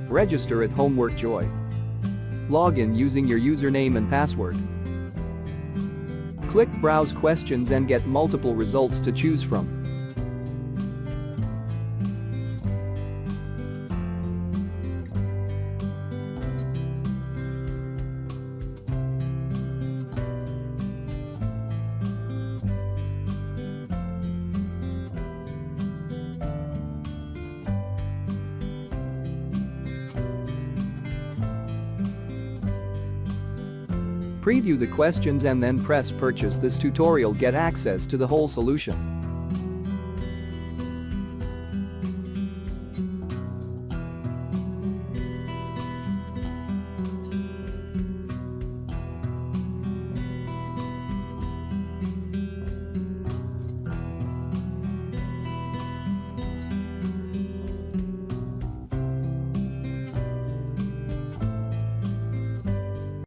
Register at Homework Joy. Log in using your username and password. Click Browse Questions and get multiple results to choose from. Preview the questions and then press Purchase. This tutorial get access to the whole solution.